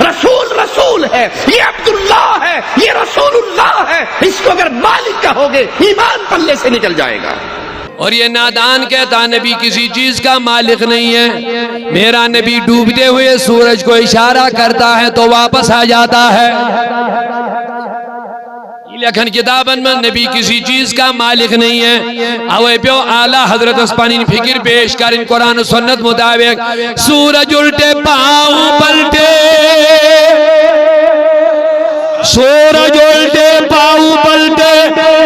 رسول رسول ہے، یہ عبداللہ ہے، یہ رسول اللہ ہے، اس کو اگر مالک کہو گے ایمان پلے سے نکل جائے گا۔ اور یہ نادان کہتا نبی کسی چیز کا مالک نہیں ہے، میرا نبی ڈوبتے ہوئے سورج کو اشارہ کرتا ہے تو واپس آ جاتا ہے۔ لیکن کتابن میں نبی کسی چیز کا مالک نہیں ہے، اوے پیو اعلیٰ حضرت اسپانی فکر پیش کریں قرآن و سنت مطابق، سورج الٹے پاؤں پلٹے، سورج الٹے پاؤں پلٹے،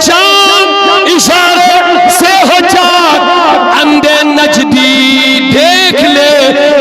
چاند اشارے سے ہو چاک، اندے نجدی دیکھ لے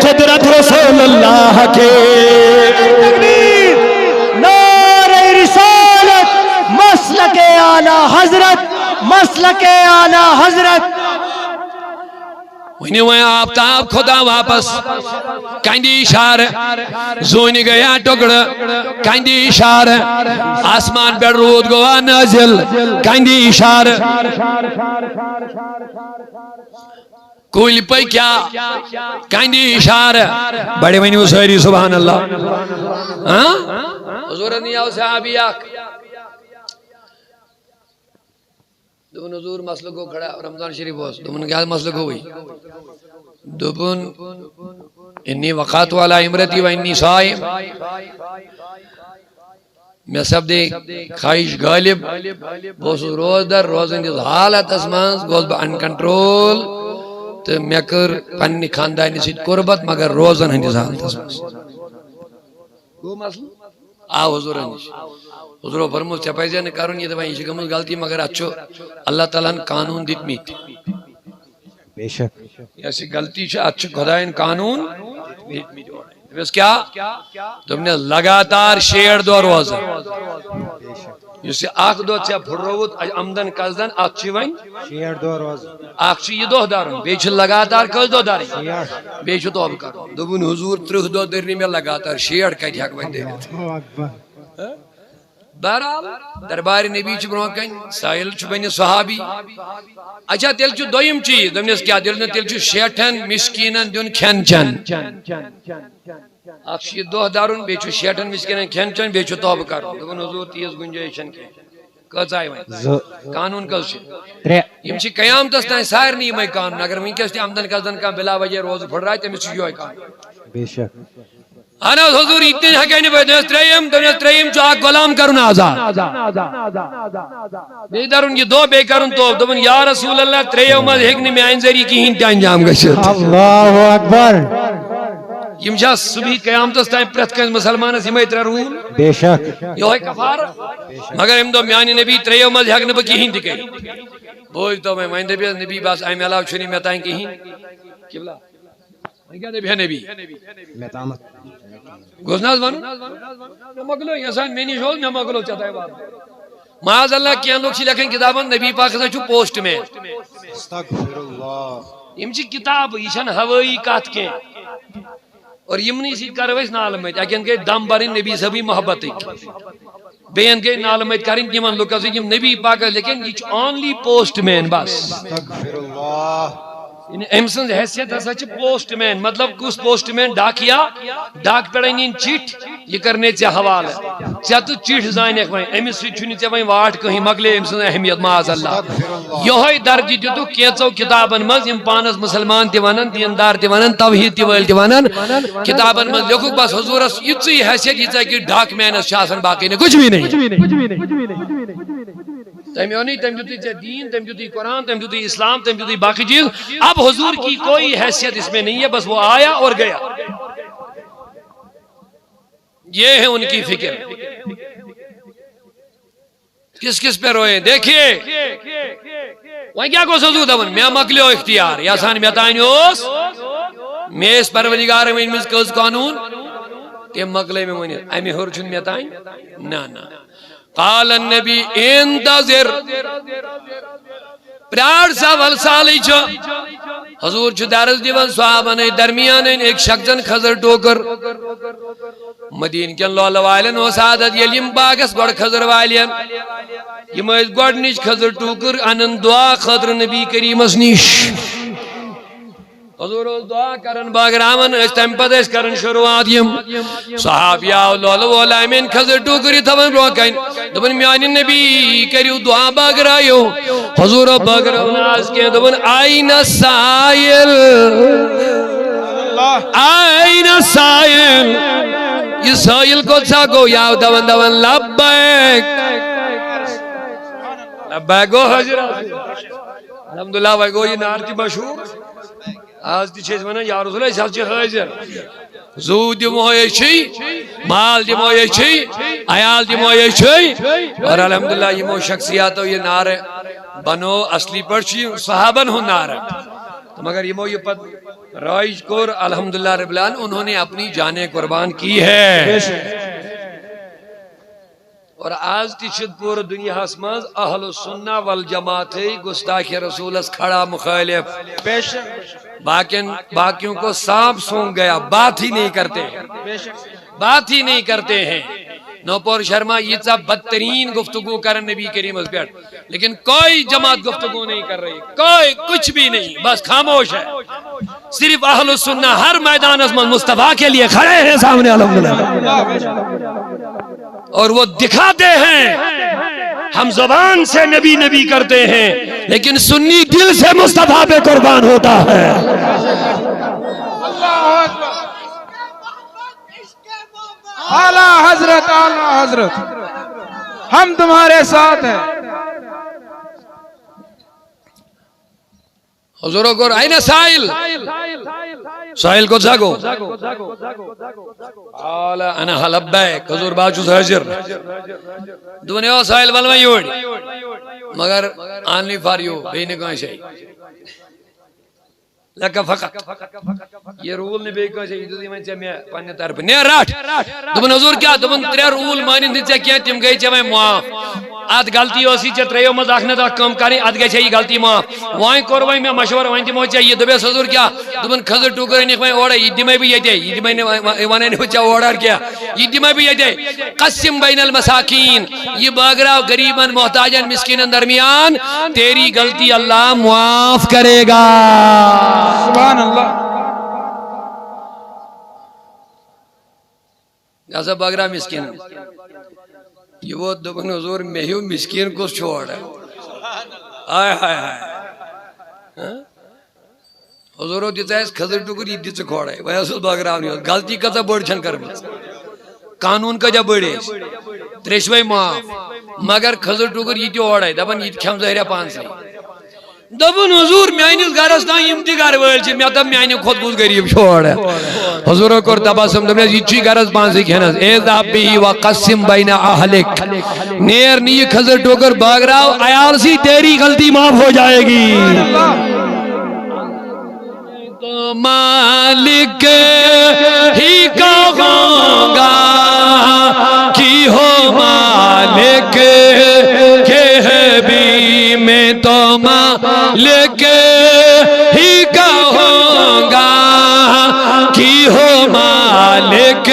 قدرت رسول اللہ کے۔ مسلک اعلیٰ حضرت، مسلک اعلیٰ حضرت۔ وہی وہ آفتاب خدا واپس کندی اشارہ، زونی گیا ٹکڑا کندی اشارہ، آسمان پر رود گوا نازل کندی اشارہ، کوئی پہ کیا کندی اشارہ، بڑے ونیو ساری سبحان اللہ۔ حضور نہیں آؤ صحابی آکھ دوبن حضور مسئلہ کو کھڑا رمضان شریف ہوس، دوبن کیا مسئلہ کو ہوئی، دوبن انی وقات والا امرتی و انی صائم، میں سب دے خواہش غالب بوس روز در روز اندیز حالت اسمانس گوز با انکنٹرول تو میں کر پنی خاندانی سید قربت مگر روزن اندیز حالت اسمانس وہ مسئلہ آو حضور انیش حضور فرمو چپائزیا نے کارون یہ دبائیں یہ گمز غلطی مگر اچھو اللہ تعالیٰ نے قانون دیت میت بے شک ایسی غلطی چھے اچھو خدایان قانون دیت میت بس کیا تم نے لگاتار شیر دو روزہ جسے آخ دو چھے پھر روت امدن کزدن اچھی وائن شیر دو روزہ آخشی یہ دو دارن بیچ لگاتار کز دو داری بیچ تو اب کرو دوبن حضور ترہ دو درنی میں لگاتار شیر کا جھاک بھائی دے گئے بہرحال دربار نبی چھ برو کن سائل چھ بین صحابی اچھا تیل چھ دویم چیز دمنیس کیا دل نے تیل چھ شیٹھن مسکینن دن کھین چن اکشی دو دارون بیچو شیٹھن مسکینن کھین چن بیچو توب کر دبن حضور تیز گنجائشن کے کس آئی وائن قانون کس چھ یم چھ قیام تستان سائر نہیں میں قانون اگر من کستی آمدن کسدن کا بلا وجہ روز پھڑ رہا ہے تیمی چھ یوئی قانون بے شک انا حضور اتنے حقینی بھائی دنیس ترہیم جو آگ غلام کرن آزاد بے درون یہ دو بے کرن تو دبن یا رسول اللہ ترہیم از حقنی میں آئنزری کی ہنٹی انجام گشت اللہ اکبر یم جا صبح قیامتس تائیں پرت کنز مسلمان اس ہمیں ترہ رول بے شک یہ ہوئی کفار مگر ہم دو میانی نبی ترہیم از حقنی بکی ہنٹی کئی بوجھ تو میں مائندے بھی نبی باس آئی میلاو چھنی میں تائیں کی ہن کبلا کیا دے بھی نبی میتامت گوزناز بانو میں مگلو یہ سان میں نہیں شوز میں مگلو چاہتا ہے بات معاذ اللہ کیا لوگ سی لکھیں کتاباں نبی پاک سے چھو پوسٹ میں استغفر اللہ امچی کتاب ایشان ہوائی کات کے اور یمنی سی کرویس نالمیت اکین کے دم برین نبی سبھی محبت ایک بین کے نالمیت کریں یمن لوگ کسی یم نبی پاک لیکن یہ اونلی پوسٹ مین بس استغفر اللہ امسن حیثیت ایسا چھے پوسٹ مین مطلب کس پوسٹ مین ڈاکیا ڈاک پڑھیں چیٹ یہ کرنے چاہ حوال ہے چاہ تو چیٹ زائن ایک وائن امیس سے چھنی چاہ وائن واٹ کہیں مگلے امسن اہمیت معاذ اللہ یہوئی درجی جو کیچو کتابن مز یم پانس مسلمان تیوانن دیندار تیوانن توحید تیوال تیوانن کتابن مز لکھو بس حضور اس اتسی حیثیت یہ چاہ کہ ڈاک مین اس شاسن باقی نے کچھ بھی نہیں تیمیونی تیم جو تی دین تیم جو تی قرآن تیم جو تی اسلام تیم جو تی باقی چیز اب حضور کی کوئی حیثیت اس میں نہیں ہے بس وہ آیا اور گیا یہ ہے ان کی فکر کس کس پہ روئے دیکھئے وہاں کیا کو سزو دون میں مکلیو اختیار یا سان میں تائنی ہوس میں اس پروردگار میں انمیز کز قانون کہ مکلے میں منیر امی ہرچن میں تائن نا نا قال النبی انتظر پرار سا والسالی چھو حضور چھو درس دیوان صحابہ نے درمیان ایک شخصن خضر ٹوکر مدین کن لولا والن و سعادت یلیم باگس گوڑ خضر والین یہ مجھ گوڑ نیش خضر ٹوکر انن دعا خضر نبی کریم اس نیش حضور دعا کرن باگراون اس تم پتہ اس کرن شروعات یم صحابیہ لول والامین خضر ٹوکری تھون روکن دپن میانی نبی کریو دعا باگرایو حضور باگراون آز کے دپن آئین السائل آئین السائل یہ سائل کو ساکو یا دون دون لبیک لبیک گو حضرت الحمدللہ وی گو یہ نارتی مشہور آج تی چیز منا یا رسول اللہ چھ حاضر زود دمو یہ چھی مال دمو یہ چھی عیال دمو یہ چھی اور الحمدللہ یہ مو شخصیاتو یہ نار بنو اصلی پر چھی صحابن ہوں نار مگر یہ مو یہ پت رائج کور الحمدللہ رب العالمین انہوں نے اپنی جانیں قربان کی ہے اور آج تی چھ پور دنیا ہسماز اہل السنہ والجماعت گستاخ رسول اس کھڑا مخالف باقیوں کو سانپ سونگ گیا بات ہی نہیں کرتے ہیں نوپور شرما یہ سب بدترین گفتگو کرن نبی کریم اس بیٹھ لیکن کوئی جماعت گفتگو نہیں کر رہی کوئی کچھ بھی نہیں بس خاموش ہے صرف اہل السنہ ہر میدان عظمت مصطفیٰ کے لیے کھڑے ہیں سامنے الحمدللہ اور وہ دکھاتے ہیں ہم زبان سے نبی نبی کرتے ہیں لیکن سنی دل سے مصطفیٰ پہ قربان ہوتا ہے اعلیٰ حضرت ہم تمہارے ساتھ ہیں حضوروں کو آئین سائل سائل کو جاگو آلہ انا لبیک حضور باچوز حجر دنیا سائل بلوہ یوڑ مگر آنلی فاریو بینے کو ایسے لکہ فقط یہ رول نے بے کو ایسے ایدو دیمن چاہے میں پانے طرف نہیں راٹ دبن حضور کیا دبن تریا رول مانی نیچے کیا تم گئی چاہے میں معاف آدھ غلطی ہوسی چاہے تریو مزاخنہ دا کم کاری آدھ گئی چاہے غلطی معاف وائیں کوروائی میں مشور وائیں تیمو چاہیے دبے حضور کیا دبن خضر ٹوکر نکھ میں اوڑا یہ میں بھی یہ دے یہ میں نے وانے نے بچا اوڑا کیا یہ میں بھی یہ دے قسم بین المساکین یہ باگراو غریباً محتاجاً مسکیناً درمیان تیری غلطی اللہ معاف کرے گا سبحان اللہ جیسا باگرا مسکین یہ وہ دکن حضور میہیو مسکین کو چھوڑ ہے آئے آئے آئے حضورو دیتا ہے اس خضر ٹکر یہ دیتا کھوڑ ہے وہ اصل باگرا نہیں ہوتا غلطی کا تا بڑھ چھن کر بھی قانون کا جا بڑھے تریشوائی معاف مگر خضر ٹکر یہ جو اوڑ ہے دبن یہ کھم ظاہرہ پان سے دبن حضور میانیس گارس نا یمتی گار ویل چھ میں تب میانی خود بود غریب چھوڑ ہے حضور کو تبسم دم نے یہ گارس پان سے کہنا اذهب به وقسم بین اهلک نیر نی خضر ٹوکر بھاگ رہا عیال سی تیری غلطی معاف ہو جائے گی تو مالک ہی کہوں گا کی ہو مالک کے بھی میں تو مالک ہی کہوں گا کی ہو مالک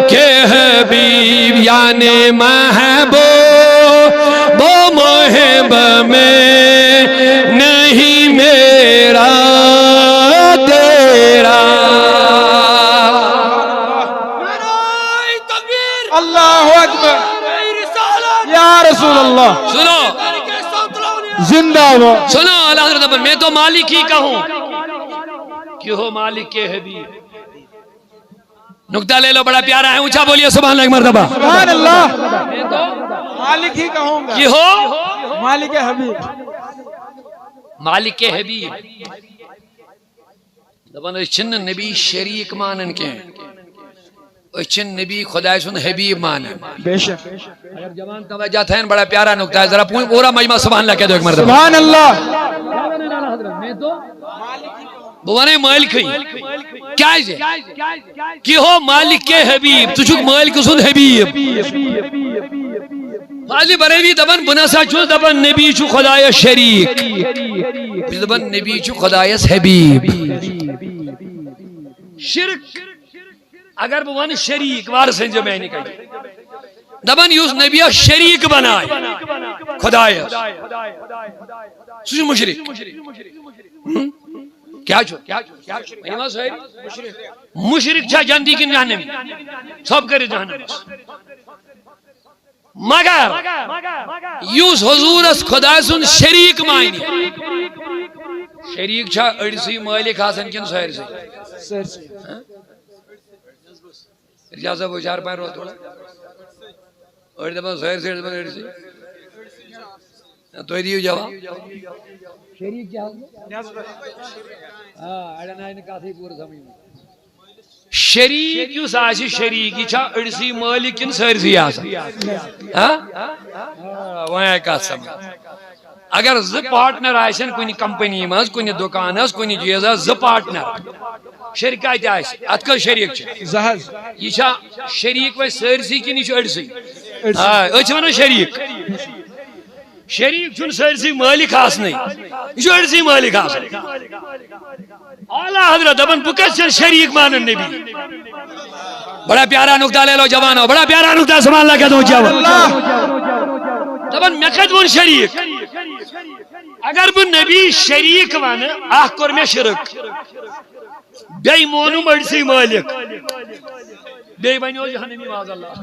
کے حبیب یعنی محبوب وہ محب میں نہیں میرا تیرا اللہ اکبر یا رسول اللہ سنو زندہ ہو سنو اللہ حضرت اپن میں تو مالک ہی کہوں کہ ہو مالک کے حبیب نکتہ لے لو بڑا پیارا ہے اونچا بولیے سبحان اللہ ایک مرتبہ سبحان اللہ میں تو مالک ہی کہوں گا کہ ہو مالک حبیب مالک کے حبیب دبن چن نبی شریک مانن کے چن نبی خدا سن حبیب مانن بے شک اگر جوان توجہ تھا بڑا پیارا نکتہ ہے ذرا پورا مجمع سبحان اللہ کہہ دو ایک مرتبہ سبحان اللہ بوانے مالک ہی کیا ہے کہ ہو مالک کے حبیب تجھک مالک سن حبیب فاضل بریلی دبن بناسا چو دبن نبی چو خدای شریک دبن نبی چو خدای حبیب شرک اگر بوان شریک وارسن جو میں نے کہی دبن یوز نبی شریک بنائے خدای سوچ مشرک کیا چھو مشرک چھا جندی کن جہنمی سب کر جہنم مگر یوس حضور اس خدا سن شریک مانی شریک چھا اڑسی مالک حسن کن سیر سے اجازہ وہ چار پائر رہا تھوڑا اور دبا سیر سے دبا اڑسی تو دیو جواب شریک کیا شریک یوس آسی شریک یہ اڑسی مالک کن سرسی آسان وہاں کا سمجھ اگر ز پارٹنر آسن کنی کمپنی مز کنی دکان کنی چیز ز پارٹنر شرکت ات کل شریک یہ شریک و سرسی کن یہ اڑسی ونو شریک شریک چھن سرسی مالک آسن یہ اڑسی مالک آسن اعلیٰ حضرت دبن بکس شریک مانن نبی بڑا پیارا نکتہ لے لو جوانو بڑا پیارا نکتہ سبحان اللہ کہتا ہوں جوان دبن مکت ون شریک اگر بن نبی شریک ون آہ کر میں شرک بے مونو مرسی مالک بے بنیو جہنمی معاذ اللہ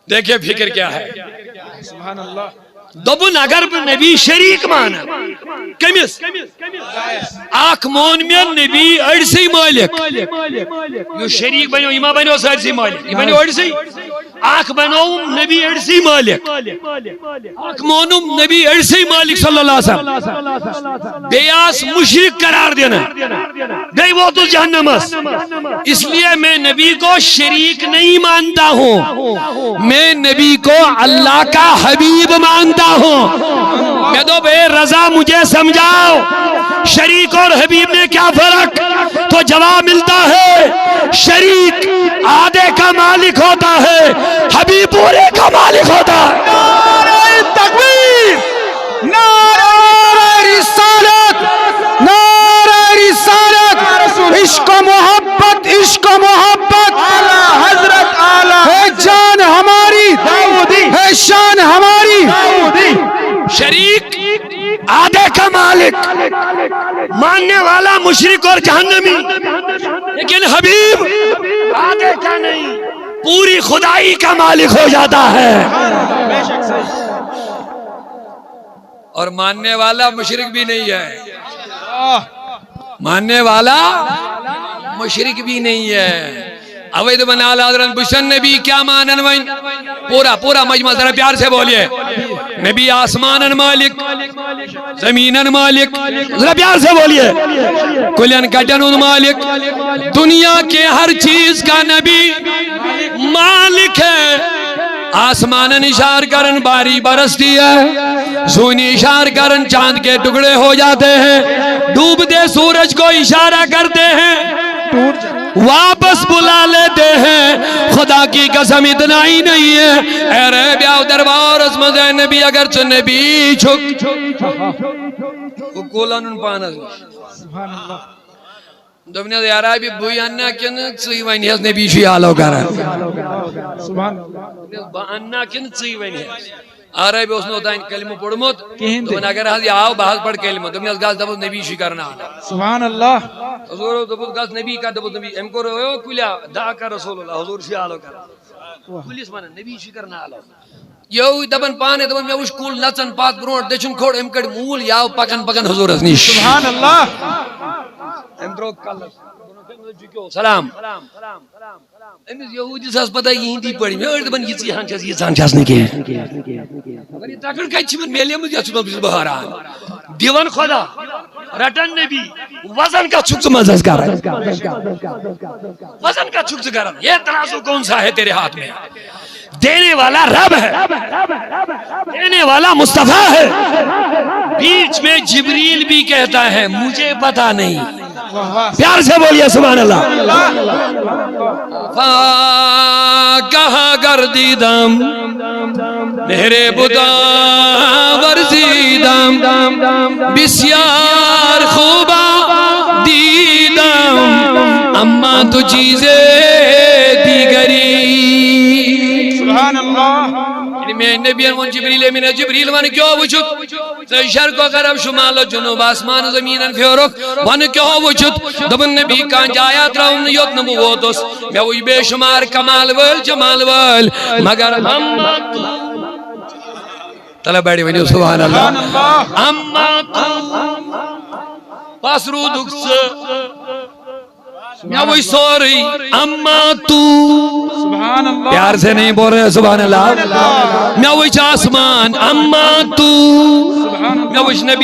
دیکھیں فکر کیا ہے سبحان اللہ دبن اگر نبی شریک مانا کمیس آخ مون میں نبی اڑسی مالک یہ شریک بنو ایما بنو سرسی مالک یہ بنو اڑسی آخ بنو نبی اڑسی مالک آخ مونم نبی اڑسی مالک صلی اللہ علیہ وسلم بیاس مشرک قرار دینا بے وہ تو جہنم اس لیے میں نبی کو شریک نہیں مانتا ہوں میں نبی کو اللہ کا حبیب مانتا ہوں میں تو بے رضا مجھے سمجھاؤ شریک اور حبیب میں کیا فرق تو جواب ملتا ہے شریک آدھے کا مالک ہوتا ہے حبیب پورے کا مالک ہوتا ہے نعرہ تکبیر نعرہ رسالت نعرہ رسالت عشق و محبت حضرت اعلی ہے جان ہماری ہے شان ہماری شریک آدھے کا مالک ماننے والا مشرک اور جہنمی لیکن حبیب آدھے کا نہیں پوری خدائی کا مالک ہو جاتا ہے اور ماننے والا مشرک بھی نہیں ہے ماننے والا مشرک بھی نہیں ہے اوید بن آل حضرت بشن نبی کیا مانن وین پورا مجمع ذرا پیار سے بولیے نبی آسمانن مالک زمینن مالک ذرا پیار سے بولیے کلین کٹنن مالک دنیا کے ہر چیز کا نبی مالک ہے آسمانن اشار کرن باری برستی ہے زونی اشار کرن چاند کے ٹکڑے ہو جاتے ہیں ڈوبتے سورج کو اشارہ کرتے ہیں واپس بلا لیتے ہیں خدا کی قسم اتنا ہی نہیں ہے اے رہ بیاو دربار اس مزہ نبی اگر چو نبی چھک وہ کولانن پانس سبحان اللہ دوبنی دیارا بھی بوئی اننا کن چوئی وینی ہے نبی شی آلو کر سبحان اللہ اننا کن چوئی وینی ہے آرہی بھی اس نے ہوتا ہے کلمہ پڑھ موت تو من اگر حضی آؤ بحث پڑھ کلمہ تو من از گاز دبوز نبی شی کرنا آنا سبحان اللہ حضور دبوز گاز نبی کا دبوز نبی ہم کو رہے ہو کلیا دعا کر رسول اللہ حضور شی آلو کر کلیس مانا نبی شی کرنا آلو یو دبن پانے دبن میں وش کول نچن پات برونٹ دیچن کھوڑ ام کڑ مول یاو پکن حضور از نیش سبحان اللہ ام دروگ کالس سلام امیز یہودی ساس پتہ یہ ہندی پڑھی میں ارد بن یہ ہان چاس نے کیا اگر یہ تاکر کچھ من میلے مجھے اچھو بس بہاران دیوان خدا رٹن نبی وزن کا چھکس مزز کر وزن کا چھکس کر یہ ترازو کون سا ہے تیرے ہاتھ میں دینے والا رب ہے دینے والا مصطفیٰ ہے بیچ میں جبریل بھی کہتا ہے مجھے پتا نہیں پیار سے بولیے سبحان اللہ کہاں گردیدم میرے بدا ورزیدم بسیار خوبا دیدم اما تو چیزیں دیگری سبحان اللہ میں نبی ان جبریل من جبریل من کیوں وچھک تو شرق و غرب شمال و جنوب آسمان زمین پھیورک ون کیا وچت دبن نبی کان جایا تراؤن یوت نبو ووتس میں وہی بے شمار کمال ول جمال ول مگر اما تو تلا بیٹھی ونیو سبحان اللہ اما تو پاس رو دکس میں وہی سوری اما تو سبحان اللہ پیار سے نہیں بول رہے سبحان اللہ میں وہی آسمان اما تو میں وہی نبی